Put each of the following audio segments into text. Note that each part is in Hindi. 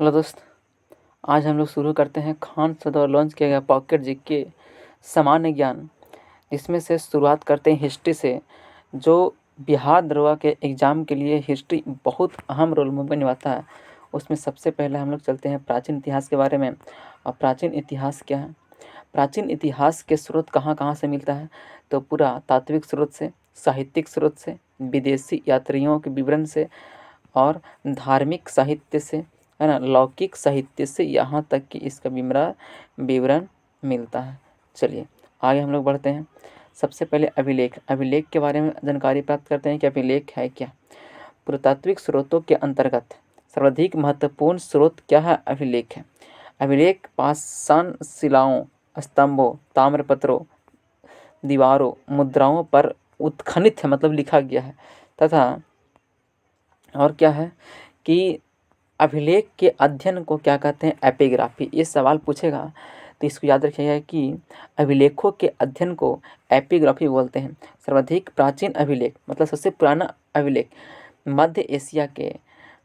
हेलो दोस्त, आज हम लोग शुरू करते हैं खान सर द्वारा लॉन्च किया गया पॉकेट जीके सामान्य ज्ञान। इसमें से शुरुआत करते हैं हिस्ट्री से, जो बिहार दरोगा के एग्ज़ाम के लिए हिस्ट्री बहुत अहम रोल निभाता है। उसमें सबसे पहले हम लोग चलते हैं प्राचीन इतिहास के बारे में। और प्राचीन इतिहास क्या है? प्राचीन इतिहास के स्रोत कहाँ कहाँ से मिलता है? तो पूरा तात्विक स्रोत से, साहित्यिक स्रोत से, विदेशी यात्रियों के विवरण से और धार्मिक साहित्य से, है ना, लौकिक साहित्य से, यहाँ तक कि इसका विवरण मिलता है। चलिए आगे हम लोग बढ़ते हैं। सबसे पहले अभिलेख। अभिलेख के बारे में जानकारी प्राप्त करते हैं कि अभिलेख है क्या। पुरातात्विक स्रोतों के अंतर्गत सर्वाधिक महत्वपूर्ण स्रोत क्या है? अभिलेख है। अभिलेख पाषाण शिलाओं, स्तंभों, ताम्रपत्रों, दीवारों, मुद्राओं पर उत्खनित है, मतलब लिखा गया है। तथा और क्या है कि अभिलेख के अध्ययन को क्या कहते हैं? एपिग्राफी। ये सवाल पूछेगा तो इसको याद रखिएगा कि अभिलेखों के अध्ययन को एपिग्राफी बोलते हैं। सर्वाधिक प्राचीन अभिलेख, मतलब सबसे पुराना अभिलेख मध्य एशिया के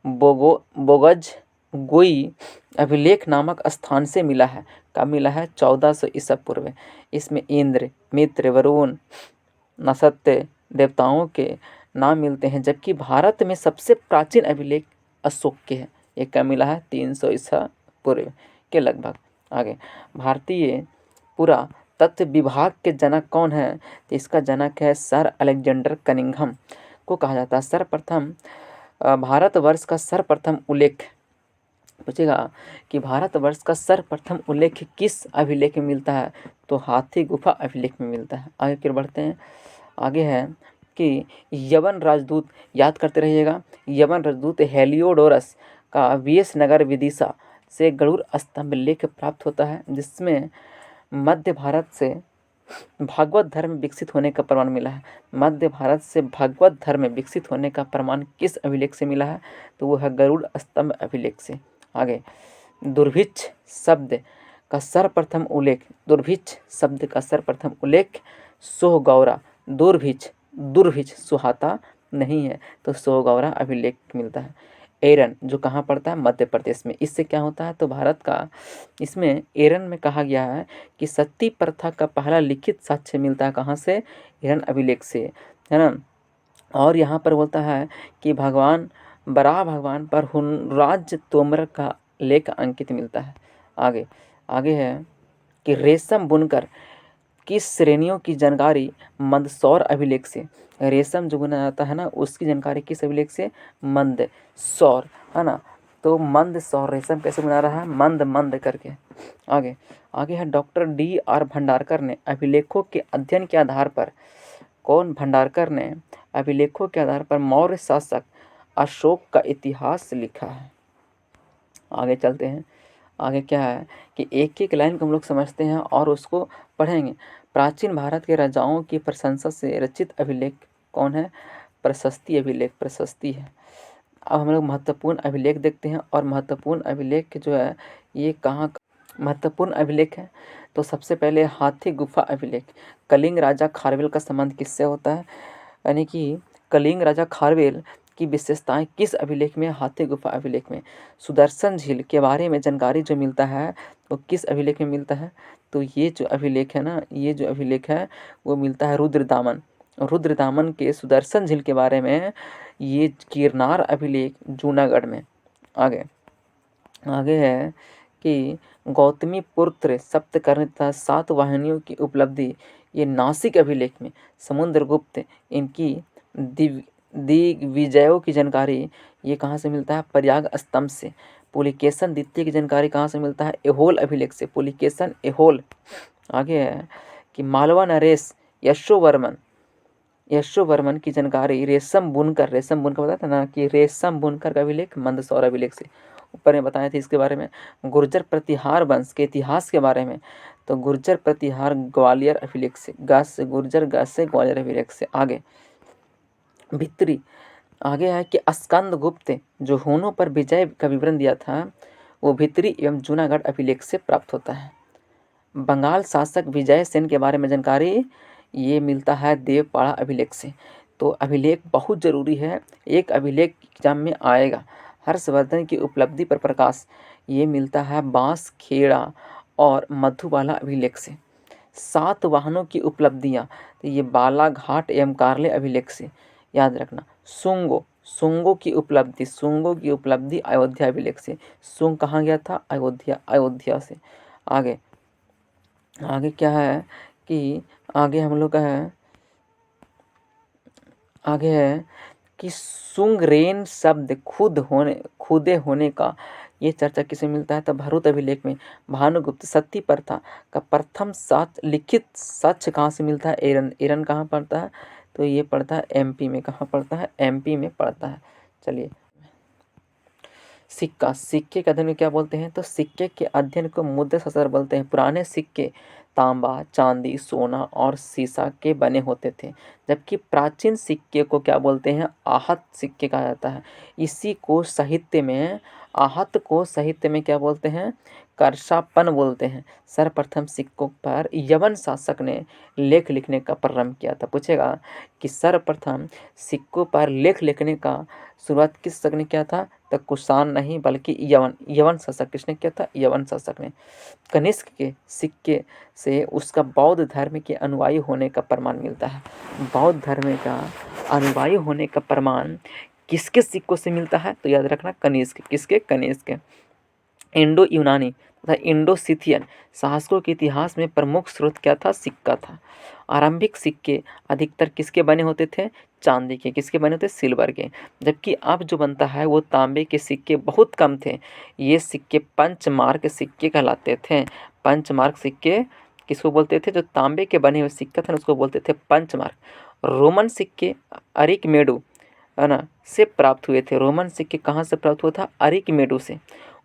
बोगज गोई अभिलेख नामक स्थान से मिला है। कब मिला है? 1400 ईसा पूर्व। इसमें इंद्र, मित्र, वरुण, नसत्य देवताओं के नाम मिलते हैं, जबकि भारत में सबसे प्राचीन अभिलेख अशोक के हैं। ये कब मिला है? 300 ईसा पूर्व के लगभग। आगे, भारतीय पुरातत्व विभाग के जनक कौन है? तो इसका जनक है सर अलेक्जेंडर कनिंघम को कहा जाता है। सर्वप्रथम भारतवर्ष का सर्वप्रथम उल्लेख पूछेगा कि भारतवर्ष का सर्वप्रथम उल्लेख किस अभिलेख में मिलता है? तो हाथी गुफा अभिलेख में मिलता है। आगे फिर बढ़ते हैं। आगे है कि यवन राजदूत, याद करते रहिएगा, यवन राजदूत हेलियोडोरस का वीएस नगर विदिशा से गरुड़ स्तंभ लेख प्राप्त होता है, जिसमें मध्य भारत से भागवत धर्म विकसित होने का प्रमाण मिला है। मध्य भारत से भागवत धर्म विकसित होने का प्रमाण किस अभिलेख से मिला है? तो वो है गरुड़ स्तंभ अभिलेख से। आगे, दुर्भिक्ष शब्द का सर्वप्रथम उल्लेख, दुर्भिक्ष शब्द का सर्वप्रथम उल्लेख सोहगौरा, दुर्भिक्ष सुहाता नहीं है, तो सोहगौरा अभिलेख मिलता है। एरन, जो कहाँ पड़ता है? मध्य प्रदेश में। इससे क्या होता है? तो भारत का, इसमें एरन में कहा गया है कि सती प्रथा का पहला लिखित साक्ष्य मिलता है कहाँ से? एरन अभिलेख से, है ना। और यहाँ पर बोलता है कि बराह भगवान पर हुनराज तोमर का लेख अंकित मिलता है। आगे है कि रेशम बुनकर किस श्रेणियों की जानकारी? मंदसौर अभिलेख से। रेशम जो बुना जाता है ना, उसकी जानकारी किस अभिलेख से? मंदसौर, है ना। तो मंदसौर रेशम कैसे बना रहा है? मंद करके। आगे है डॉक्टर D.R. भंडारकर ने अभिलेखों के अध्ययन के आधार पर, कौन? भंडारकर ने अभिलेखों के आधार पर मौर्य शासक अशोक का इतिहास लिखा है। आगे चलते हैं। आगे क्या है कि एक एक लाइन को हम लोग समझते हैं और उसको पढ़ेंगे। प्राचीन भारत के राजाओं की प्रशंसा से रचित अभिलेख कौन है? प्रशस्ति अभिलेख, प्रशस्ति है। अब हम लोग महत्वपूर्ण अभिलेख देखते हैं, और महत्वपूर्ण अभिलेख जो है ये कहाँ महत्वपूर्ण अभिलेख है? तो सबसे पहले हाथी गुफा अभिलेख। कलिंग राजा खारवेल का संबंध किससे होता है? यानी कि कलिंग राजा खारवेल की विशेषताएं किस अभिलेख में? हाथी गुफा अभिलेख में। सुदर्शन झील के बारे में जानकारी जो मिलता है वो किस अभिलेख में मिलता है? तो ये जो अभिलेख है ना, ये जो अभिलेख है वो मिलता है रुद्रदामन के सुदर्शन झील के बारे में, ये गिरनार अभिलेख जूनागढ़ में। आगे है कि गौतमी पुत्र सप्तकर्णी तथा 7 वाहिनियों की उपलब्धि, ये नासिक अभिलेख में। समुद्रगुप्त इनकी दिग्विजयों की जानकारी ये कहाँ से मिलता है? प्रयाग स्तंभ से। पुलिकेशन द्वितीय की जानकारी कहाँ से मिलता है? एहोल अभिलेख से, पुलिकेशन एहोल। आगे है कि मालवा नरेश यशोवर्मन की जानकारी रेशम बुनकर बताया था ना कि रेशम बुनकर का अभिलेख मंदसौर अभिलेख से। ऊपर में बताए थे इसके बारे में। गुर्जर प्रतिहार वंश के इतिहास के बारे में, तो गुर्जर प्रतिहार ग्वालियर अभिलेख से, ग्वालियर अभिलेख से। आगे है कि स्कंदगुप्त जो हुनों पर विजय का विवरण दिया था, वो भित्री एवं जूनागढ़ अभिलेख से प्राप्त होता है। बंगाल शासक विजय सेन के बारे में जानकारी ये मिलता है देवपाड़ा अभिलेख से। तो अभिलेख बहुत ज़रूरी है, एक अभिलेख एग्जाम में आएगा। हर्षवर्धन की उपलब्धि पर प्रकाश, ये मिलता है बांसखेड़ा और मधुबाला अभिलेख से। सातवाहनों की उपलब्धियाँ, तो ये बालाघाट एवं कार्ले अभिलेख से याद रखना। शुंगों की उपलब्धि अयोध्या अभिलेख से। शुंग कहाँ गया था? अयोध्या से। आगे क्या है कि आगे हम लोग का है, आगे है कि शुंगरेन शब्द खुदे होने का ये चर्चा किसे मिलता है? तो भरूत अभिलेख में। भानुगुप्त सती प्रथा का प्रथम लिखित साक्ष्य कहाँ से मिलता है? एरन कहाँ पड़ता है? तो ये पड़ता है एमपी में। कहाँ पड़ता है? एमपी में पड़ता है। चलिए, सिक्के के अध्ययन में क्या बोलते हैं? तो सिक्के के अध्ययन को मुद्रा शास्त्र बोलते हैं। पुराने सिक्के तांबा, चांदी, सोना और सीसा के बने होते थे, जबकि प्राचीन सिक्के को क्या बोलते हैं? आहत सिक्के कहा जाता है। आहत को साहित्य में क्या बोलते हैं? करशापन बोलते हैं। सर्वप्रथम सिक्कों पर यवन शासक ने लेख लिखने का प्रारंभ किया था। पूछेगा कि सर्वप्रथम सिक्कों पर लेख लिखने का शुरुआत किस शासक ने किया था? तो कुषाण नहीं बल्कि यवन शासक। किसने किया था? यवन शासक ने। कनिष्क के सिक्के से उसका बौद्ध धर्म के अनुयायी होने का प्रमाण मिलता है। बौद्ध धर्म का अनुयायी होने का प्रमाण किसके सिक्कों से मिलता है? तो याद रखना कनिष्क। किसके? कनिष्क। इंडो यूनानी तथा इंडो सिथियन शासकों के इतिहास में प्रमुख स्रोत क्या था? सिक्का था। आरंभिक सिक्के अधिकतर किसके बने होते थे? चांदी के। किसके बने होते? सिल्वर के। जबकि अब जो बनता है वो तांबे के सिक्के बहुत कम थे। ये सिक्के पंचमार्क सिक्के कहलाते थे। पंचमार्क सिक्के किसको बोलते थे? जो तांबे के बने हुए सिक्का था उसको बोलते थे पंचमार्क। रोमन सिक्के अरिकमेडू है ना से प्राप्त हुए थे। रोमन सिक्के कहाँ से प्राप्त हुआ था? अरिकमेडू से।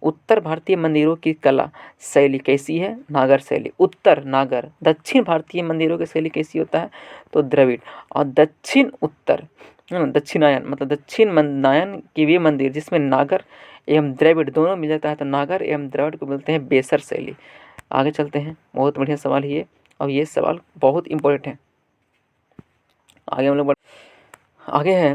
उत्तर भारतीय मंदिरों की कला शैली कैसी है? नागर शैली। उत्तर नागर। दक्षिण भारतीय मंदिरों की शैली कैसी होता है? तो द्रविड़। और दक्षिण उत्तर दक्षिणायन मतलब दक्षिण नायन के वे मंदिर जिसमें नागर एवं द्रविड़ दोनों मिल जाता है, तो नागर एवं द्रविड़ को बोलते हैं बेसर शैली। आगे चलते हैं, बहुत बढ़िया सवाल ये, और ये सवाल बहुत इंपॉर्टेंट है। आगे हम लोग आगे है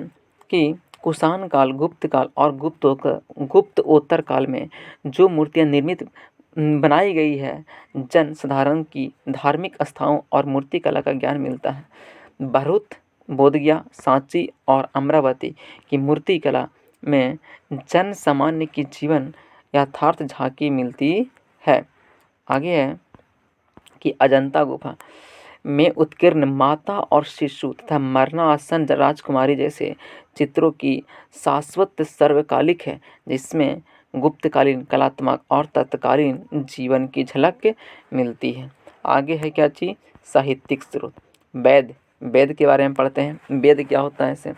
कि कुषाण काल, गुप्त काल और गुप्तोत्तर काल में जो मूर्तियां निर्मित बनाई गई है, जन साधारण की धार्मिक आस्थाओं और मूर्ति कला का ज्ञान मिलता है। भरूच, बोधगया, सांची और अमरावती की मूर्ति कला में जन सामान्य की जीवन यथार्थ झांकी मिलती है। आगे है कि अजंता गुफा में उत्कीर्ण माता और शिशु तथा मरणासन राजकुमारी जैसे चित्रों की शाश्वत सर्वकालिक है, जिसमें गुप्तकालीन कलात्मक और तत्कालीन जीवन की झलक मिलती है। आगे है क्या चीज? साहित्यिक स्रोत। वेद के बारे में पढ़ते हैं। वेद क्या होता है? इसे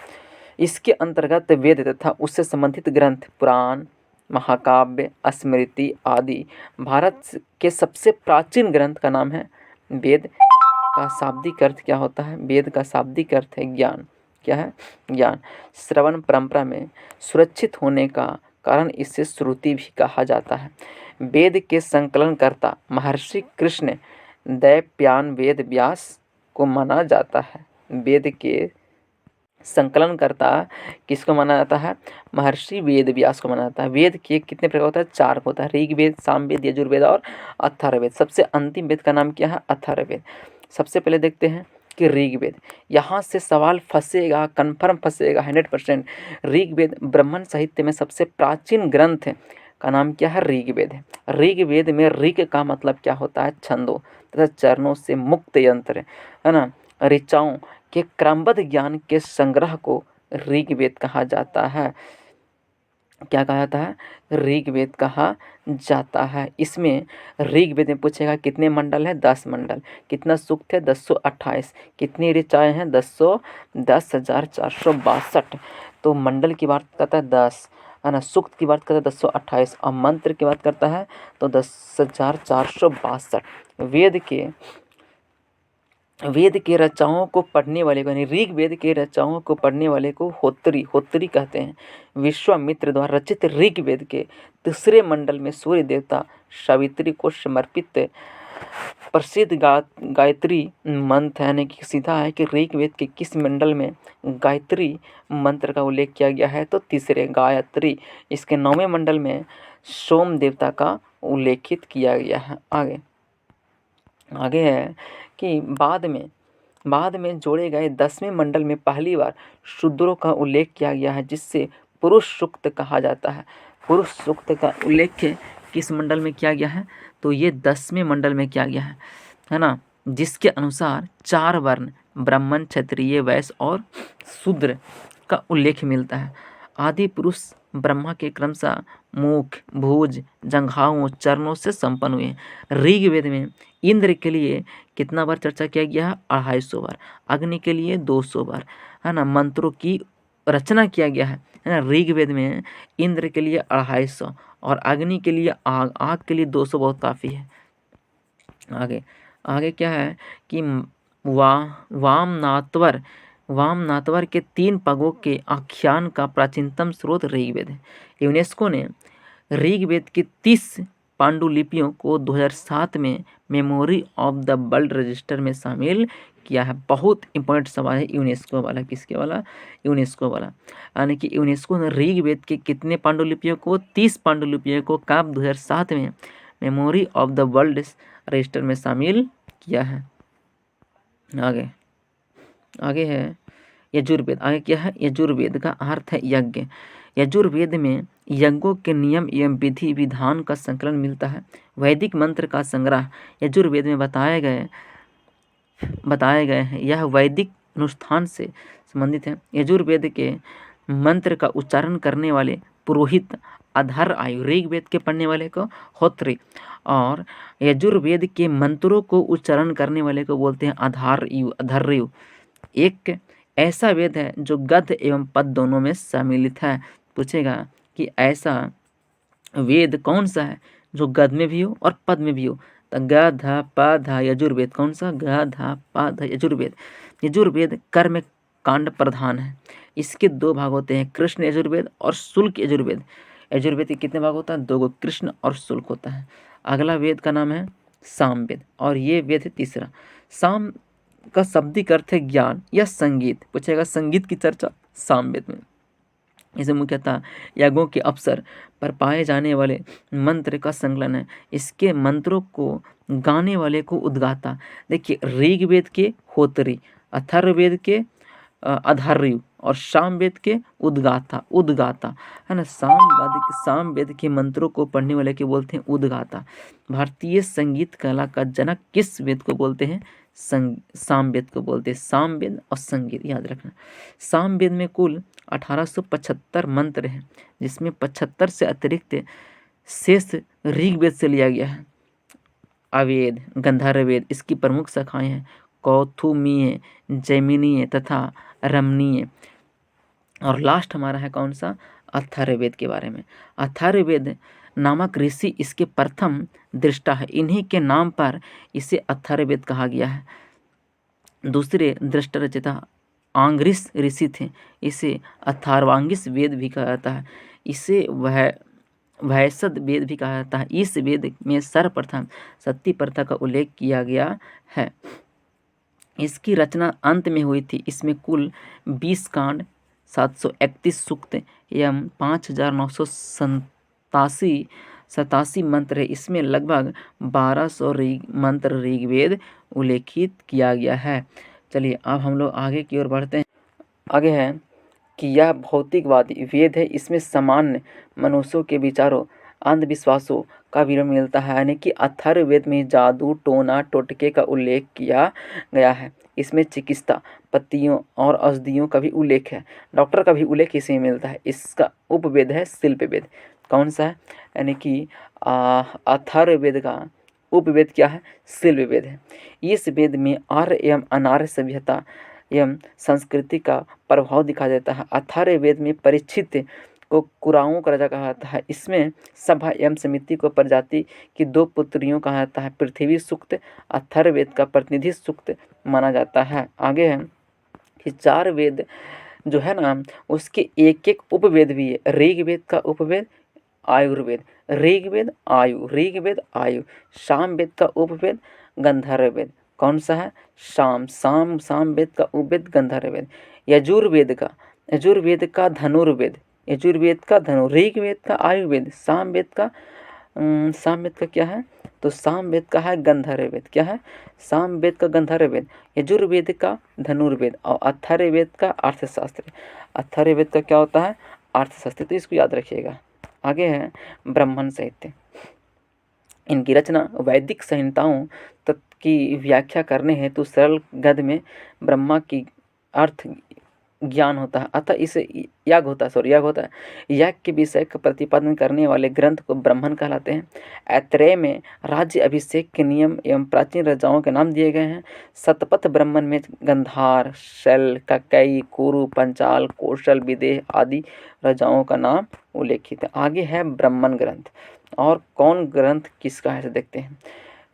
इसके अंतर्गत वेद तथा उससे संबंधित ग्रंथ, पुराण, महाकाव्य, स्मृति आदि। भारत के सबसे प्राचीन ग्रंथ का नाम है वेद। का शाब्दिक अर्थ क्या होता है? वेद का शाब्दिक अर्थ है ज्ञान। क्या है? ज्ञान। श्रवण परंपरा में सुरक्षित होने का कारण इसे श्रुति भी कहा जाता है। वेद के संकलनकर्ता महर्षि कृष्ण दैवप्यायन वेद व्यास को माना जाता है। वेद के संकलनकर्ता किसको माना जाता है? महर्षि वेद व्यास को माना जाता है। वेद के कितने प्रकार होता है? 4 होता है। ऋग्वेद, सामवेद, यजुर्वेद और अथर्ववेद। सबसे अंतिम वेद का नाम क्या है? अथर्ववेद। सबसे पहले देखते हैं कि ऋग्वेद। यहाँ से सवाल फंसेगा, कन्फर्म फंसेगा 100%। ऋग्वेद ब्राह्मण साहित्य में सबसे प्राचीन ग्रंथ का नाम क्या है? ऋग्वेद है। ऋग्वेद में ऋग का मतलब क्या होता है? छंदों तथा चरणों से मुक्त यंत्र है ना, ऋचाओं के क्रमबद्ध ज्ञान के संग्रह को ऋग्वेद कहा जाता है। क्या कहा जाता है? ऋग्वेद कहा जाता है। इसमें ऋग्वेद में पूछेगा कितने मंडल है? 10 मंडल। कितना सूक्त है? 1028। कितनी ऋचाएँ हैं? 10,462। तो मंडल की बात करता है 10 है ना, सूक्त की बात करता है 1028 और मंत्र की बात करता है तो 10,462। वेद के रचनाओं को पढ़ने वाले को, यानी ऋग्वेद के रचनाओं को पढ़ने वाले को होत्री कहते हैं। विश्वामित्र द्वारा रचित ऋग्वेद के तीसरे मंडल में सूर्य देवता सावित्री को समर्पित प्रसिद्ध गायत्री मंत्र यानी कि सीधा है कि ऋग्वेद के किस मंडल में गायत्री मंत्र का उल्लेख किया गया है? तो तीसरे गायत्री। इसके 9वें मंडल में सोम देवता का उल्लेखित किया गया है। आगे है कि बाद में जोड़े गए 10वें मंडल में पहली बार शूद्रों का उल्लेख किया गया है, जिससे पुरुष सूक्त कहा जाता है। पुरुष सूक्त का उल्लेख किस मंडल में किया गया है? तो ये 10वें मंडल में किया गया है ना, जिसके अनुसार 4 वर्ण ब्राह्मण, क्षत्रिय, वैश्य और शूद्र का उल्लेख मिलता है। आदि पुरुष ब्रह्मा के क्रमशः मुख, भुज, जंघाओं, चरणों से संपन्न हुए। ऋग्वेद में इंद्र के लिए कितना बार चर्चा किया गया है? 250 बार। अग्नि के लिए 200 बार, है ना। मंत्रों की रचना किया गया है ना ऋग्वेद में इंद्र के लिए 250 और अग्नि के लिए आग के लिए 200 बहुत काफ़ी है। आगे क्या है कि वामनाथवर के 3 पगों के आख्यान का प्राचीनतम स्रोत ऋग्वेद है। यूनेस्को ने ऋग्वेद की 30 पांडुलिपियों को 2007 में memory of the world register में शामिल किया है। बहुत इंपॉर्टेंट सवाल है यूनेस्को वाला। किसके वाला? यूनेस्को वाला। यानी कि यूनेस्को ने ऋग्वेद के कितने पांडुलिपियों को? 30 पांडुलिपियों को कब? 2007 में memory of the world register में शामिल किया है। आगे है यजुर्वेद। आगे क्या है? यजुर्वेद का अर्थ है यज्ञ। यजुर्वेद में यज्ञों के नियम एवं विधि विधान का संकलन मिलता है। वैदिक मंत्र का संग्रह यजुर्वेद में बताए गए हैं। यह वैदिक अनुष्ठान से संबंधित है। यजुर्वेद के मंत्र का उच्चारण करने वाले पुरोहित अधर आयु, ऋग्वेद के पढ़ने वाले को होत्री, और यजुर्वेद के मंत्रों को उच्चारण करने वाले को बोलते हैं अधर्यु। एक ऐसा वेद है जो गद्य एवं पद दोनों में सम्मिलित है। पूछेगा कि ऐसा वेद कौन सा है जो गद्य में भी हो और पद में भी हो? तो ग ध प ध यजुर्वेद। कौन सा? ग ध प ध यजुर्वेद। यजुर्वेद कर्म कांड प्रधान है। इसके 2 भाग होते हैं, कृष्ण यजुर्वेद और शुल्क यजुर्वेद। यजुर्वेद के कितने भाग होता है? 2 कृष्ण और शुल्क होता है। अगला वेद का नाम है सामवेद और ये वेद है तीसरा। साम का शाब्दिक अर्थ है ज्ञान या संगीत। पूछेगा संगीत की चर्चा सामवेद में। इसे मुख्यतः यज्ञों के अवसर पर पाए जाने वाले मंत्र का संकलन है। इसके मंत्रों को गाने वाले को उद्गाता। देखिए ऋग्वेद के होत्री, अथर्ववेद के अधर्यु और सामवेद के उद्गाता है ना। सामवेद के मंत्रों को पढ़ने वाले के बोलते हैं उद्गाता। भारतीय संगीत कला का जनक किस वेद को बोलते हैं? सामवेद को बोलते हैं। सामवेद और संगीत याद रखना। सामवेद में कुल 1875 मंत्र हैं, जिसमें 75 से अतिरिक्त शेष ऋग्वेद से लिया गया है। अवेद, गंधर्ववेद इसकी प्रमुख शाखाएं हैं। कौथुमीय, जैमिनीय तथा रमणीय। और लास्ट हमारा है कौन सा? अथर्ववेद के बारे में। अथर्ववेद नामक ऋषि इसके प्रथम दृष्टा है। इन्हीं के नाम पर इसे अथर्ववेद कहा गया है। दूसरे दृष्टा रचयिता आंग्रिस ऋषि थे। इसे अथर्वांगिस वेद भी कहा जाता है। इसे वैशद वेद भी कहा जाता है। इस वेद में सर्वप्रथम सती प्रथा का उल्लेख किया गया है। इसकी रचना अंत में हुई थी। इसमें कुल 20 कांड, 731 सूक्त एवं 5987 मंत्र है। इसमें लगभग 1200 मंत्र ऋग्वेद उल्लेखित किया गया है। चलिए अब हम लोग आगे की ओर बढ़ते हैं। आगे है कि यह भौतिकवादी वेद है। इसमें सामान्य मनुष्यों के विचारों, अंधविश्वासों का विवरण मिलता है। यानी कि अथर्ववेद में जादू, टोना, टोटके का उल्लेख किया गया है। इसमें चिकित्सा, पत्तियों और औषधियों का भी उल्लेख है। डॉक्टर का भी उल्लेख इसी में मिलता है। इसका उपवेद है शिल्पवेद। कौन सा है? यानी कि अथर्ववेद का उपवेद क्या है? शिल्पवेद है। इस वेद में आर्य एवं अनार्य सभ्यता एवं संस्कृति का प्रभाव दिखा देता है। अथर्ववेद में परीक्षित को कुराओं का राजा कहा जाता है। इसमें सभा एवं समिति को प्रजाति की 2 पुत्रियों कहा जाता है। पृथ्वी सूक्त अथर्ववेद का प्रतिनिधि सूक्त माना जाता है। आगे है कि 4 वेद जो है ना उसके एक उपवेद भी है। ऋग्वेद का उपवेद, आयुर्वेद, ऋग्वेद आयु, ऋग्वेद आयु, सामवेद का उपवेद गंधर्ववेद। कौन सा है? सामवेद का उपवेद गंधर्ववेद। यजुर्वेद का धनुर्वेद, यजुर्वेद का धनु, ऋग्वेद का आयुर्वेद, सामवेद का क्या है? तो सामवेद का है गंधर्ववेद। क्या है? सामवेद का गंधर्ववेद, यजुर्वेद का धनुर्वेद और अथर्ववेद का अर्थशास्त्र। अथर्ववेद का क्या होता है? अर्थशास्त्र। तो इसको याद रखिएगा। आगे है ब्राह्मण साहित्य। इनकी रचना वैदिक संहिताओं की व्याख्या करने हेतु सरल गद्य में ब्रह्मा की अर्थ ज्ञान होता है, अतः इसे याग होता है। याग के विषय का प्रतिपादन करने वाले ग्रंथ को ब्राह्मण कहलाते हैं। ऐत्रेय में राज्य अभिषेक के नियम एवं प्राचीन राजाओं के नाम दिए गए हैं। शतपथ ब्राह्मण में गंधार, शैल, कक्कई, कुरु, पंचाल, कौशल, विदेह आदि राजाओं का नाम उल्लेखित है। आगे है ब्राह्मण ग्रंथ। और कौन ग्रंथ किसका है देखते हैं।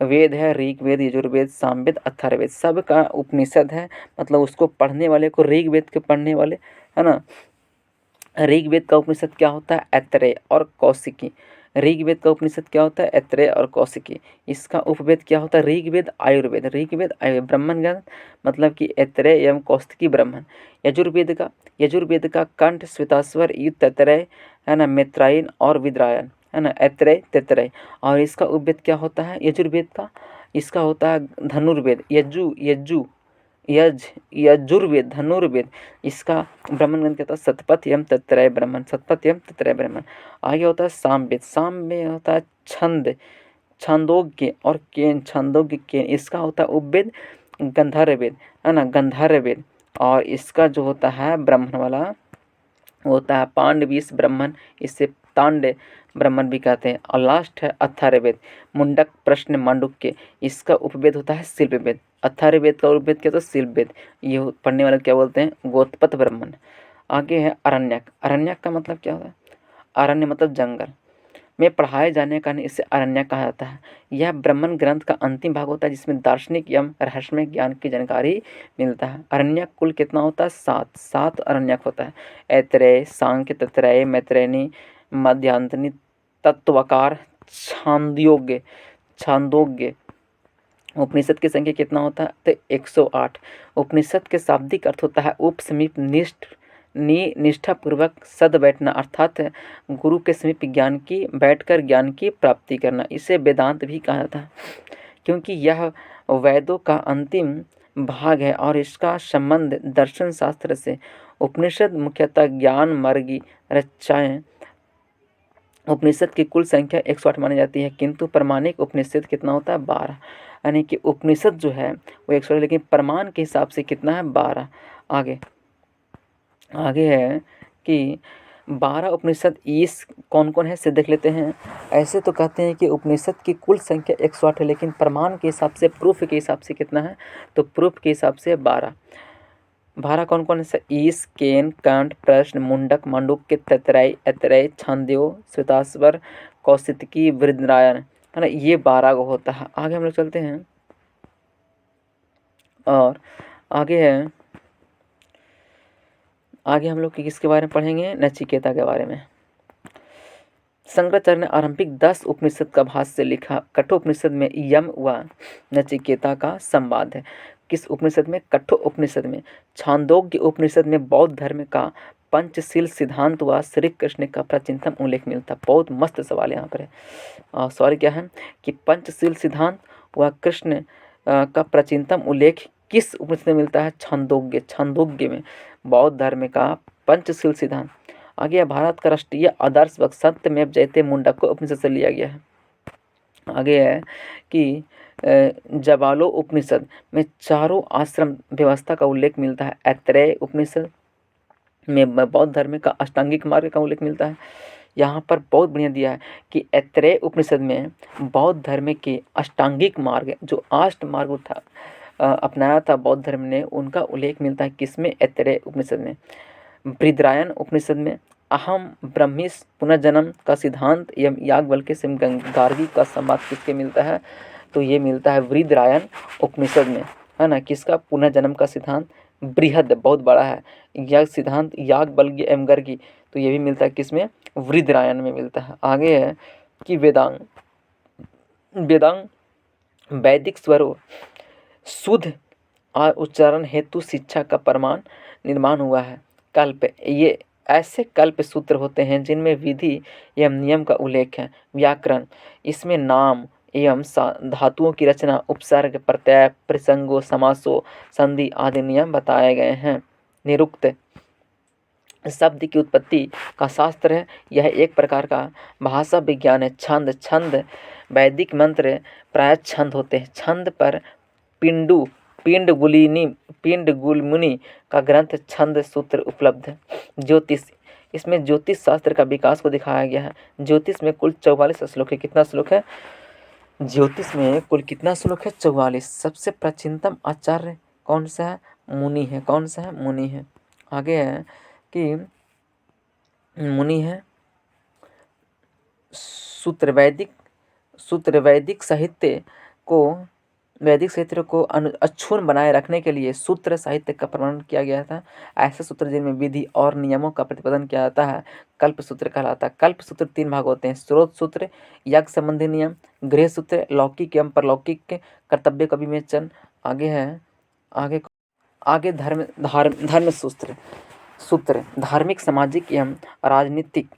वेद है, ऋग्वेद, यजुर्वेद, सामवेद, अथर्ववेद, सब का उपनिषद है। मतलब उसको पढ़ने वाले को, ऋग्वेद के पढ़ने वाले, है ना। ऋग्वेद का उपनिषद क्या होता है? ऐत्रेय और कौशिकी। ऋग्वेद का उपनिषद क्या होता है? ऐत्रेय और कौशिकी। इसका उपवेद क्या होता है? ऋग्वेद आयुर्वेद, ऋग्वेद आयुर्वेद। ब्राह्मण ग्रंथ मतलब कि ऐत्रेय एवं कौशिकी ब्राह्मण। यजुर्वेद का कंठ, श्वेताश्वर, युक्त, तैत्तिरीय, है ना, मैत्रायन और विद्रायन, है ना, ऐत्रेय, तैत्तिरीय। और इसका उपवेद क्या होता है? यजुर्वेद का, इसका होता है धनुर्वेद, यजुर्वेद, धनुर्वेद। इसका ब्राह्मण ग्रंथ कहता है शतपथ एवं तैत्तिरीय ब्राह्मण, शतपथ एवं तैत्तिरीय ब्राह्मण। आगे होता है सामवेद। साम में होता है छंद, छंदोग्य और केन, छंदोग्य केन। इसका होता है उपवेद गंधर्ववेद, है ना, गंधर्ववेद। और इसका जो होता है ब्राह्मण वाला होता है पांडवीस ब्राह्मण, इससे तांड ब्राह्मण भी कहते हैं। और लास्ट है अथर्ववेद, मुंडक, प्रश्न, मांडुक्य। इसका उपवेद होता है शिल्पवेद। अथर्ववेद का उपवेद क्या होता है? शिल्पवेद। ये पढ़ने वाले क्या बोलते हैं? गोत्रपथ ब्राह्मण। आगे है अरण्यक। अरण्यक का मतलब क्या होता है? अरण्य मतलब जंगल में पढ़ाए जाने का कारण इसे अरण्यक कहा जाता है। यह ब्राह्मण ग्रंथ का अंतिम भाग होता है जिसमें दार्शनिक एवं रहस्यमय ज्ञान की जानकारी मिलता है। अरण्यक कुल कितना होता है? 7 अरण्यक होता है। ऐत्रेय, सांख्य, तैत्तिरीय, मैत्रेयी, मध्यांतनी, तत्वकार, छांदोग्य। उपनिषद की संख्या कितना होता है? तो 108। उपनिषद के शाब्दिक अर्थ होता है उप, समीप, निष्ठापूर्वक सद बैठना, अर्थात गुरु के समीप बैठकर ज्ञान की प्राप्ति करना। इसे वेदांत भी कहा जाता है क्योंकि यह वेदों का अंतिम भाग है और इसका संबंध दर्शन शास्त्र से। उपनिषद मुख्यतः ज्ञान मार्गी रचनाएं। उपनिषद की कुल संख्या 108 मानी जाती है, किंतु प्रमाणिक उपनिषद कितना होता है? 12। यानी कि उपनिषद जो है वो 108, लेकिन प्रमाण के हिसाब से कितना है? 12। आगे है कि 12 उपनिषद इस कौन कौन है से देख लेते हैं। ऐसे तो कहते हैं कि उपनिषद की कुल संख्या 108 है, लेकिन प्रमाण के हिसाब से, प्रूफ के हिसाब से कितना है? तो प्रूफ के हिसाब से 12। 12 कौन कौन है? ईश, केन, कंठ, प्रश्न, मुंडक, मांडुक्य, तैत्तिरीय, ऐत्रेय, छांदोग्य, श्वेताश्वर, कौशिकी, विद्रायन, है ना। ये 12 को होता है। आगे हम लोग चलते हैं और आगे हम लोग किसके बारे में पढ़ेंगे? नचिकेता के बारे में। शंकराचार्य ने आरंभिक 10 उपनिषद का भाष्य लिखा। कठोपनिषद में यम व नचिकेता का संवाद है। किस उपनिषद में? कठोपनिषद में। छांदोग्य उपनिषद में बौद्ध धर्म का पंचशील सिद्धांत व श्री कृष्ण का प्राचीनतम उल्लेख मिलता है। बहुत मस्त सवाल यहाँ पर है। सवाल क्या है कि पंचशील सिद्धांत व कृष्ण का प्राचीनतम उल्लेख किस उपनिषद में मिलता है? छांदोग्य में बौद्ध धर्म का पंचशील सिद्धांत। आगे भारत का राष्ट्रीय आदर्श वक् सत्यमेव जयते मुंडक को उपनिषद से लिया गया है। आगे है कि जवालो उपनिषद में चारों आश्रम व्यवस्था का उल्लेख मिलता है। ऐत्रेय उपनिषद में बौद्ध धर्म का अष्टांगिक मार्ग का उल्लेख मिलता है। यहाँ पर बहुत बढ़िया दिया है कि ऐत्रेय उपनिषद में बौद्ध धर्म के अष्टांगिक मार्ग, जो 8 मार्ग था अपनाया था बौद्ध धर्म ने, उनका उल्लेख मिलता है किसमें? ऐत्रेय उपनिषद में। विद्रायन उपनिषद में अहम ब्रह्मिस पुनर्जन्म का सिद्धांत एवं याज्ञवल्क्य से गार्गी का संवाद किसके मिलता है? तो ये मिलता है विद्रायन उपनिषद में, है ना। किसका? पुनर्जन्म का सिद्धांत बृहद, बहुत बड़ा है। यज्ञ सिद्धांत याज्ञवल्क्य एवं गार्गी, तो ये भी मिलता है किसमें? वृद्धरायण में मिलता है। आगे है कि वेदांग। वेदांग वैदिक स्वरों शुद्ध और उच्चारण हेतु शिक्षा का प्रमाण निर्माण हुआ है। कल्प, ये ऐसे कल्प सूत्र होते हैं जिनमें विधि एवं नियम का उल्लेख है। व्याकरण, इसमें नाम एवं धातुओं की रचना, उपसर्ग, प्रत्यय, प्रसंगों, समासों, संधि आदि नियम बताए गए हैं। निरुक्त, शब्द की उत्पत्ति का शास्त्र है। यह एक प्रकार का भाषा विज्ञान है। छंद, छंद वैदिक मंत्र प्राय छंद होते हैं। छंद पर पिंड गुलमुनि का ग्रंथ छंद सूत्र उपलब्ध है। ज्योतिष, इसमें ज्योतिष शास्त्र का विकास को दिखाया गया है। ज्योतिष में कुल 44 श्लोक है। कितना श्लोक है? ज्योतिष में कुल कितना श्लोक है? 44। सबसे प्राचीनतम आचार्य कौन सा है? मुनि है। कौन सा है? मुनि है। आगे है कि मुनि है सूत्र। वैदिक साहित्य को अक्षुण्ण बनाए रखने के लिए सूत्र साहित्य का प्रमाण किया गया था। ऐसे सूत्र जिनमें विधि और नियमों का प्रतिपादन किया जाता है कल्प सूत्र कहलाता है। कल्प सूत्र 3 भाग होते हैं: स्रोत सूत्र, यज्ञ संबंधी नियम, गृह सूत्र, लौकिक एवं परलौकिक कर्तव्य का विवेचन। आगे धर्म सूत्र धार्मिक, सामाजिक एवं राजनीतिक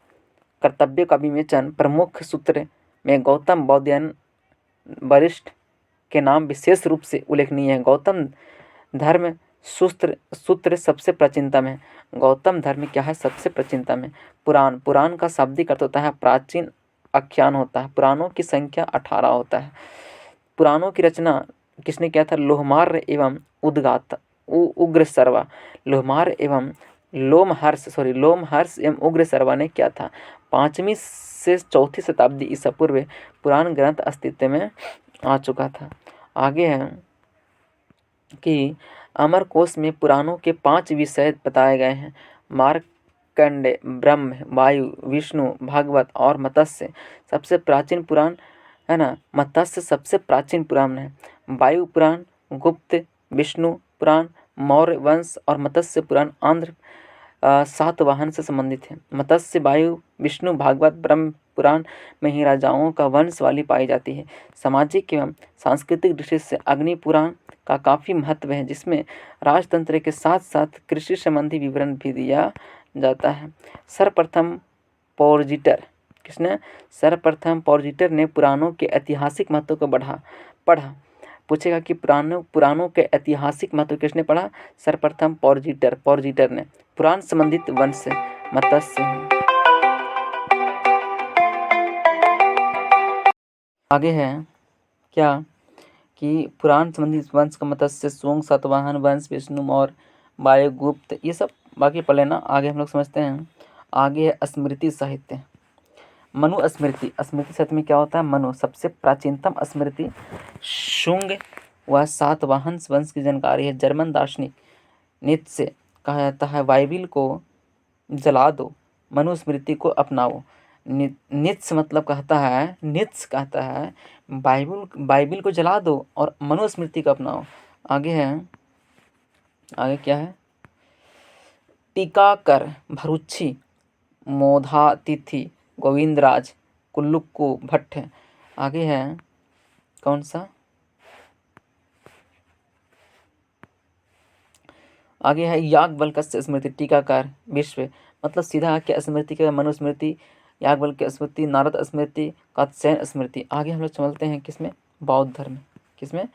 कर्तव्य का विवेचन। प्रमुख सूत्र में गौतम बौद्धायन वशिष्ठ के नाम विशेष रूप से उल्लेखनीय है। गौतम धर्म सूत्र सबसे प्राचीनतम है। गौतम धर्म क्या है? सबसे प्राचीनतम है। पुराण का शाब्दिक अर्थ होता है प्राचीन आख्यान होता है। पुराणों की संख्या 18 होता है। पुराणों की रचना किसने किया था? लोमहर्ष एवं उग्रसर्वा। लोमहर्ष एवं उग्रसर्वा ने किया था। 5वीं से 4वीं शताब्दी ईसा पूर्व पुराण ग्रंथ अस्तित्व में आ चुका था। आगे है कि अमरकोश में पुराणों के 5 विषय बताए गए हैं: मार्कंडेय, ब्रह्म, वायु, विष्णु, भागवत और मत्स्य। सबसे प्राचीन पुराण है ना, मत्स्य सबसे प्राचीन पुराण है। वायु पुराण, गुप्त, विष्णु पुराण, मौर्य वंश और मत्स्य पुराण आंध्र सातवाहन से संबंधित है। मत्स्य, वायु, विष्णु, भागवत, ब्रह्म पुराण में ही राजाओं का वंश वाली पाई जाती है। सामाजिक एवं सांस्कृतिक दृष्टि से अग्नि पुराण का काफ़ी महत्व है, जिसमें राजतंत्र के साथ साथ कृषि संबंधी विवरण भी दिया जाता है। सर्वप्रथम पोर्जिटर ने पुराणों के ऐतिहासिक महत्व को पढ़ा। पूछेगा कि पुराणों के ऐतिहासिक महत्व किसने पढ़ा? सर्वप्रथम पोर्जिटर ने। पुराण संबंधित वंश मत्स्य है। आगे है क्या कि पुराण संबंधित वंश का मत्स्य, सोंग, सातवाहन वंश, विष्णु, मौर्य, वायु, गुप्त, ये सब बाकी पढ़ लेना। आगे हम लोग समझते हैं। आगे है स्मृति साहित्य। मनु स्मृति साहित्य में क्या होता है? मनु सबसे प्राचीनतम स्मृति शुंग व सातवाहन वंश की जानकारी है। जर्मन दार्शनिक नीत्शे कहा जाता है बाइबिल को जला दो, मनुस्मृति को अपनाओ। नीत्शे मतलब कहता है बाइबिल को जला दो और मनुस्मृति को अपनाओ। आगे क्या है? टीकाकर भरुची, मोधातिथि, गोविंदराज, कुल्लुक्कु भट्ट। आगे है कौन सा? आगे है याज्ञवल्क्य स्मृति। टीकाकार विश्व मतलब सीधा क्या स्मृति के? मनुस्मृति, याज्ञवल्क्य स्मृति, नारद स्मृति, कात्यायन स्मृति। आगे हम लोग समझते हैं किसमें? बौद्ध धर्म। किसमें?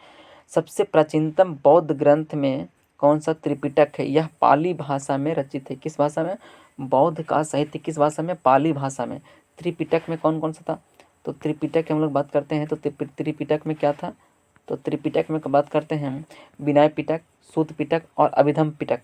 सबसे प्राचीनतम बौद्ध ग्रंथ में कौन सा? त्रिपिटक है। यह पाली भाषा में रचित है। किस भाषा में? बौद्ध का साहित्य किस भाषा में? पाली भाषा में। त्रिपिटक में कौन कौन सा था? तो त्रिपिटक की हम लोग बात करते हैं तो त्रिपिटक में क्या था? तो त्रिपिटक में बात करते हैं हम विनय पिटक, सूत पिटक और अभिधम पिटक।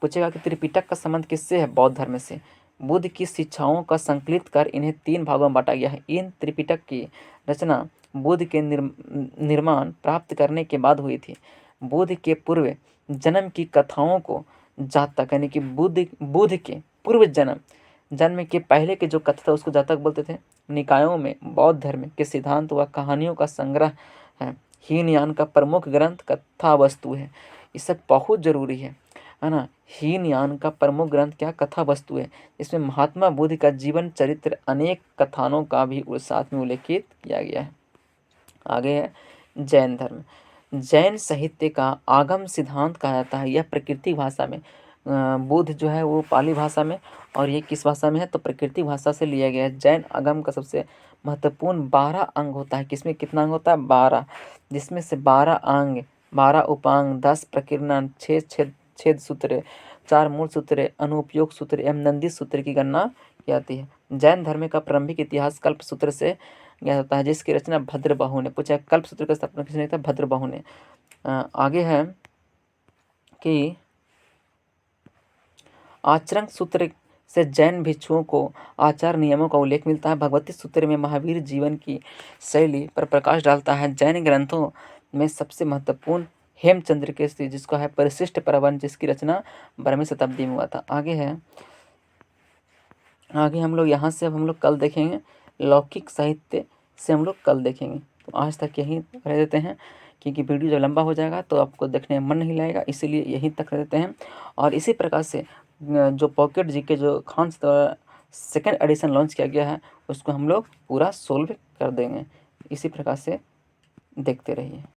पूछेगा कि त्रिपिटक का संबंध किससे है? बौद्ध धर्म से। बुद्ध की शिक्षाओं का संकलित कर इन्हें 3 भागों में बांटा गया है। इन त्रिपिटक की रचना बुद्ध के निर्माण प्राप्त करने के बाद हुई थी। बुद्ध के पूर्व जन्म की कथाओं को जातक, यानी कि बुद्ध के पूर्व जन्म के पहले के जो कथा था उसको जातक बोलते थे। निकायों में बौद्ध धर्म के सिद्धांत व कहानियों का संग्रह है। हीनयान का प्रमुख ग्रंथ कथा वस्तु है। ये सब बहुत जरूरी है। है ना। हीनयान का प्रमुख ग्रंथ क्या कथा वस्तु है, इसमें महात्मा बुद्ध का जीवन चरित्र अनेक कथानों का भी साथ में उल्लेखित किया गया है। आगे है जैन धर्म। जैन साहित्य का आगम सिद्धांत कहा जाता है। यह प्राकृतिक भाषा में, बुद्ध जो है वो पाली भाषा में, और ये किस भाषा में है तो प्राकृतिक भाषा से लिया गया है। जैन आगम का सबसे महत्वपूर्ण 12 अंग होता है। किसमें कितना अंग होता है 12, जिसमें से 12 अंग, 12 उपांग, 10 प्रकीर्णन, 6 छेद सूत्र, 4 मूल सूत्र, अनुपयोग सूत्र एवं नंदी सूत्र की गणना की जाती है। जैन धर्म का प्रारंभिक इतिहास कल्प सूत्र से ज्ञात होता है, जिसकी रचना भद्रबाहु ने, पूछा कल्प सूत्र का स्थापना किसने किया था, भद्रबाहु ने। आगे है कि आचरण सूत्र से जैन भिक्षुओं को आचार नियमों का उल्लेख मिलता है। भगवती सूत्र में महावीर जीवन की शैली पर प्रकाश डालता है। जैन ग्रंथों में सबसे महत्वपूर्ण हेमचंद्र केसरी, जिसका है परिशिष्ट प्रबंध, जिसकी रचना 12वीं शताब्दी में हुआ था। आगे हम लोग यहाँ से अब हम लोग कल देखेंगे लौकिक साहित्य से, हम लोग कल देखेंगे। तो आज तक यहीं रह देते हैं, क्योंकि वीडियो जब लंबा हो जाएगा तो आपको देखने में मन नहीं लगेगा, इसीलिए यहीं तक रह देते हैं। और इसी प्रकार से जो पॉकेट जीके जो खान सेकेंड एडिशन लॉन्च किया गया है उसको हम लोग पूरा सोल्व कर देंगे। इसी प्रकार से देखते रहिए।